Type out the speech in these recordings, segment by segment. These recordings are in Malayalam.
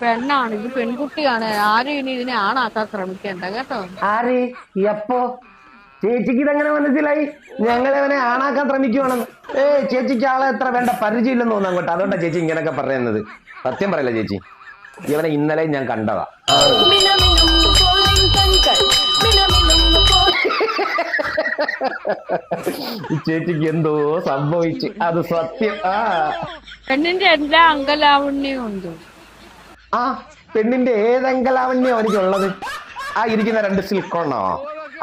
പെണ്ണാണ്, ഇത് പെൺകുട്ടിയാണ്. ആരും ഇനി ഇതിനെ ആണാക്കാൻ ശ്രമിക്കണ്ട കേട്ടോ. ആര് എപ്പോ ചേച്ചിക്ക് ഇതെങ്ങനെ മനസ്സിലായി ഞങ്ങളവനെ ആണാക്കാൻ ശ്രമിക്കുവാണെന്ന്? ചേച്ചിക്ക് ആളെ എത്ര വേണ്ട പരിചയമില്ലെന്ന് തോന്നുന്നു അങ്ങോട്ട്, അതുകൊണ്ടാ ചേച്ചി ഇങ്ങനെയൊക്കെ പറയുന്നത്. സത്യം പറയല്ല ചേച്ചി, ഇവനെ ഇന്നലെ ഞാൻ കണ്ടതാ. ചേച്ചിക്ക് എന്തോ സംഭവിച്ചു, അത് സത്യം. പെണ്ണിന്റെ എല്ലാ അങ്കലാവണ്യവും ഉണ്ട്. ആ പെണ്ണിന്റെ ഏതെങ്കലാവണ്യോ എനിക്കുള്ളത്? ആ ഇരിക്കുന്ന 2 സിൽക്കോണോ,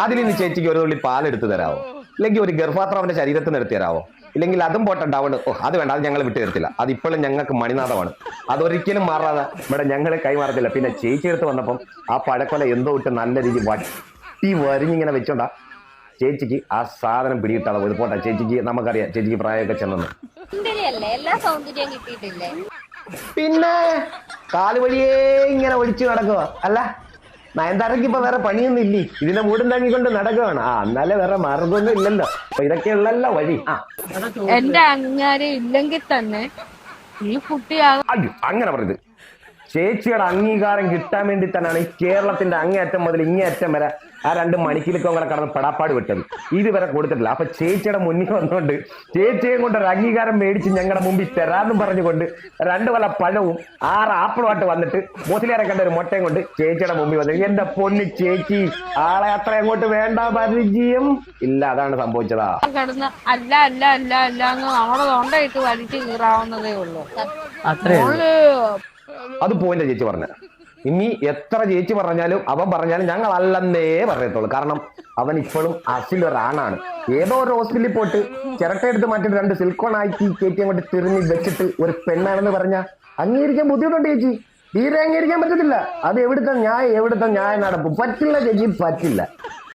അതിൽ നിന്ന് ചേച്ചിക്ക് ഒരു തുള്ളി പാലെടുത്ത് തരാവോ? ഇല്ലെങ്കിൽ ഒരു ഗർഭാത്രം അവന്റെ ശരീരത്തിൽ നിന്ന് എടുത്ത് തരാവോ? ഇല്ലെങ്കിൽ അതും പോട്ടെ ഡൗൺ. അത് വേണ്ട, അത് ഞങ്ങൾ വിട്ടു തരത്തില്ല. അതിപ്പോഴും ഞങ്ങൾക്ക് മണിനാഥമാണ്, അതൊരിക്കലും മാറാതെ ഇവിടെ ഞങ്ങൾ കൈമാറത്തില്ല. പിന്നെ ചേച്ചി എടുത്ത് വന്നപ്പം ആ പഴക്കൊല എന്തോ ഇട്ട് നല്ല രീതി വട്ടി വരിഞ്ഞിങ്ങനെ വെച്ചോണ്ടാ ചേച്ചിക്ക് ആ സാധനം പിടികിട്ടാതെ പോയത്. പോട്ടെ, ചേച്ചിക്ക് നമുക്കറിയാം ചേച്ചിക്ക് പ്രായമൊക്കെ ചെന്നെന്ന്. പിന്നെ കാല് വഴിയേ ഇങ്ങനെ ഒഴിച്ചു നടക്കുക അല്ല. നയൻതാരക്ക് ഇപ്പൊ വേറെ പണിയൊന്നും ഇല്ലേ, ഇതിനെ മൂടും താങ്ങിക്കൊണ്ട് നടക്കുകയാണ്. എന്നാലേ വേറെ മാർഗമൊന്നും ഇല്ലല്ലോ. അപ്പൊ ഇതൊക്കെയുള്ളല്ലോ വഴി. എന്റെ അങ്ങാരെ ഇല്ലെങ്കിൽ തന്നെ ഈ കുട്ടിയാകും. അയ്യോ അങ്ങനെ പറയുന്നത്, ചേച്ചിയുടെ അംഗീകാരം കിട്ടാൻ വേണ്ടി തന്നെയാണ് ഈ കേരളത്തിന്റെ അങ്ങേയറ്റം മുതൽ ഇങ്ങേയറ്റം വരെ ആ 2 മണിക്കിലൊക്കെ കൂടെ കടന്ന് പെടാപ്പാട് വിട്ടത്. ഇതുവരെ കൊടുത്തിട്ടില്ല. അപ്പൊ ചേച്ചിയുടെ മുന്നിൽ വന്നുകൊണ്ട് ചേച്ചിയെ കൊണ്ട് ഒരു അംഗീകാരം മേടിച്ച് ഞങ്ങളുടെ മുമ്പിൽ തരാമെന്നും പറഞ്ഞുകൊണ്ട് 2 വല പഴവും 6 ആപ്പിളുമായിട്ട് വന്നിട്ട് മുസ്ലിയാരെ കണ്ട ഒരു മുട്ടയും കൊണ്ട് ചേച്ചിയുടെ മുമ്പിൽ വന്നത്. എന്റെ പൊന്നി ചേച്ചി, ആളെ അത്ര അങ്ങോട്ട് വേണ്ട, പരിചയം ഇല്ല. അതാണ് സംഭവിച്ചതാ. കിടന്ന് അല്ല അല്ല അല്ല അല്ല എന്ന് നമ്മുടെ തൊണ്ടയിട്ട് വലിച്ചു കീറാവുന്നതേ ഉള്ളൂ. അത് പോയിന്റ് ചേച്ചി പറഞ്ഞ. ഇനി എത്ര ചേച്ചി പറഞ്ഞാലും അവൻ പറഞ്ഞാലും ഞങ്ങൾ അല്ലെന്നേ പറയത്തുള്ളൂ. കാരണം അവൻ ഇപ്പോഴും അസിലൊരാണാണ്. ഏതോ ഒരു ഹോസ്പിറ്റലിൽ പോയിട്ട് ചിരട്ടയെടുത്ത് മാറ്റിട്ട് 2 സിൽക്കോൺ ആക്കി ചേച്ചി അങ്ങോട്ട് തിരിഞ്ഞ് വെച്ചിട്ട് ഒരു പെണ്ണാണെന്ന് പറഞ്ഞാൽ അംഗീകരിക്കാൻ ബുദ്ധിമുട്ടുണ്ട് ചേച്ചി. തീരെ അംഗീകരിക്കാൻ പറ്റത്തില്ല. അത് എവിടുത്തെ ന്യായം നടക്കും? പറ്റില്ല ചേച്ചി, പറ്റില്ല.